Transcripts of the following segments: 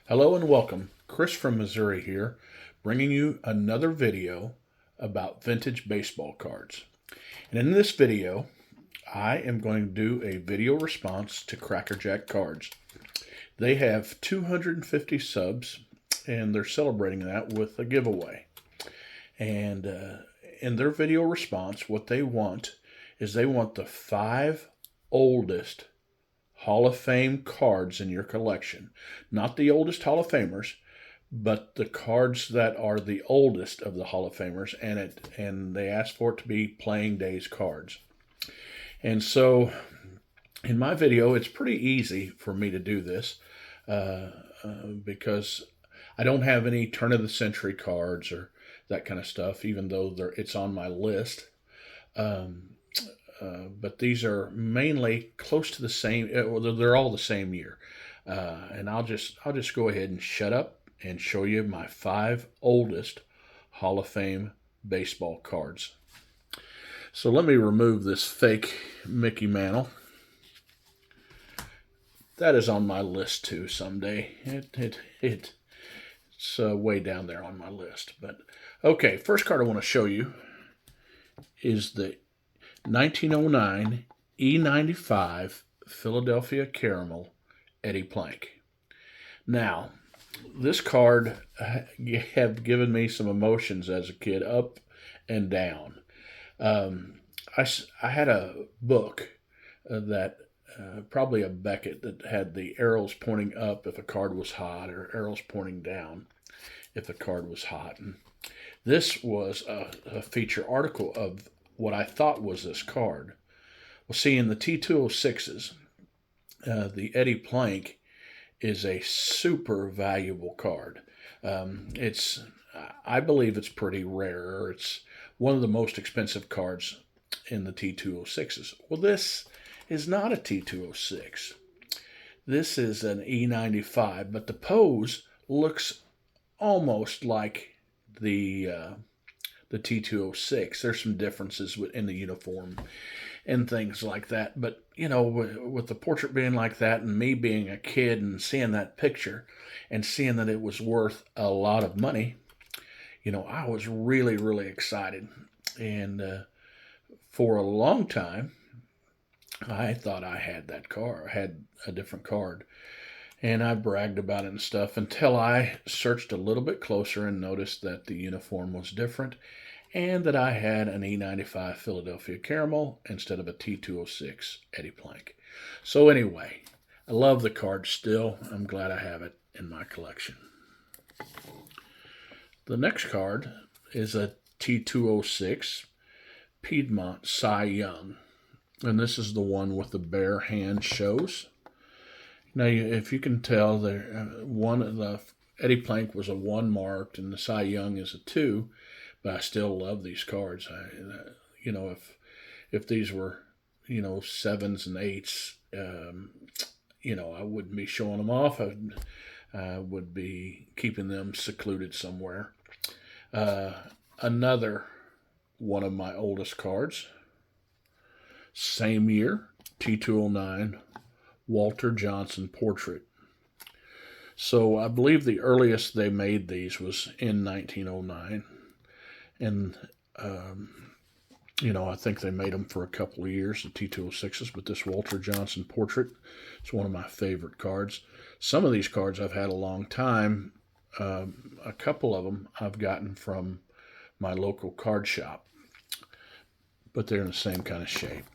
Hello and welcome. Chris from Missouri here, bringing you another video about vintage baseball cards. And in this video, I am going to do a video response to Crackerjack cards. They have 250 subs, and they're celebrating that with a giveaway. And in their video response, what they want is they want the 5 oldest Hall of Fame cards in your collection. Not the oldest Hall of Famers, but the cards that are the oldest of the Hall of Famers, and they asked for it to be playing days cards. And so in my video, it's pretty easy for me to do this because I don't have any turn of the century cards or that kind of stuff, even though it's on my list. But these are mainly close to the same. They're all the same year, and I'll just go ahead and shut up and show you my 5 oldest Hall of Fame baseball cards. So let me remove this fake Mickey Mantle. That is on my list too someday. It's way down there on my list. But okay, first card I want to show you is the 1909 E95 Philadelphia Caramel Eddie Plank. Now, this card have given me some emotions as a kid, up and down. I had a book that probably a Beckett that had the arrows pointing up if a card was hot, or arrows pointing down if a card was hot. And this was a feature article of what I thought was this card. Well, see, in the T206s, the Eddie Plank is a super valuable card. I believe it's pretty rare. It's one of the most expensive cards in the T206s. Well, this is not a T206. This is an E95, but the pose looks almost like the T206. There's some differences in the uniform and things like that. But, you know, with the portrait being like that and me being a kid and seeing that picture and seeing that it was worth a lot of money, you know, I was really, really excited. And for a long time, I thought I had that card, had a different card. And I bragged about it and stuff until I searched a little bit closer and noticed that the uniform was different and that I had an E95 Philadelphia Caramel instead of a T206 Eddie Plank. So anyway, I love the card still. I'm glad I have it in my collection. The next card is a T206 Piedmont Cy Young. And this is the one with the bare hand shows. Now, if you can tell, the Eddie Plank was a 1 marked, and the Cy Young is a 2. But I still love these cards. You know, if these were, you know, 7s and 8s, you know, I wouldn't be showing them off. I would be keeping them secluded somewhere. Another one of my oldest cards. Same year, T209. Walter Johnson portrait. So I believe the earliest they made these was in 1909. And, you know, I think they made them for a couple of years, the T206s, but this Walter Johnson portrait is one of my favorite cards. Some of these cards I've had a long time. A couple of them I've gotten from my local card shop, but they're in the same kind of shape.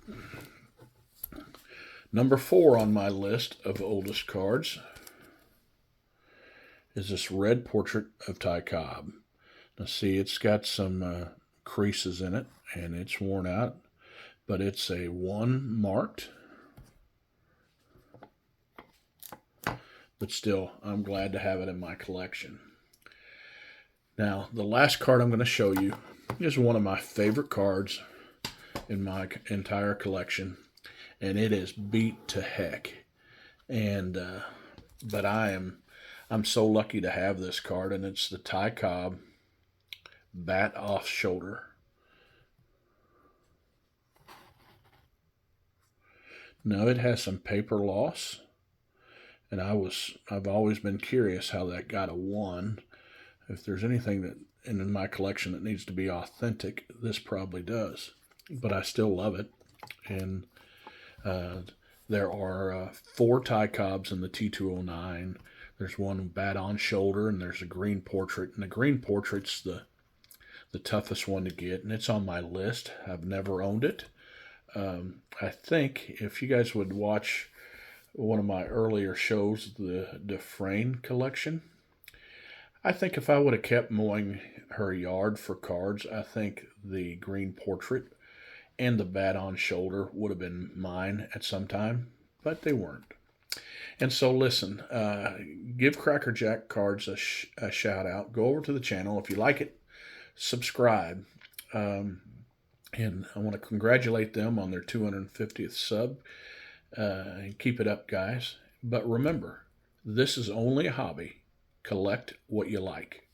Number 4 on my list of oldest cards is this red portrait of Ty Cobb. Now see, it's got some creases in it, and it's worn out, but it's a 1 marked. But still, I'm glad to have it in my collection. Now, the last card I'm going to show you is one of my favorite cards in my entire collection, and it is beat to heck. And but I'm so lucky to have this card, and it's the Ty Cobb bat off shoulder. Now it has some paper loss, and I've always been curious how that got a 1. If there's anything that in my collection that needs to be authentic, this probably does. But I still love it. And there are 4 Ty Cobbs in the T209. There's one bad on shoulder, and there's a green portrait. And the green portrait's the toughest one to get, and it's on my list. I've never owned it. I think if you guys would watch one of my earlier shows, the Dufresne collection, I think if I would have kept mowing her yard for cards, I think the green portrait and the bad on shoulder would have been mine at some time, but they weren't. And so, listen, give Cracker Jack Cards a shout out. Go over to the channel. If you like it, subscribe. And I want to congratulate them on their 250th sub. And keep it up, guys. But remember, this is only a hobby. Collect what you like.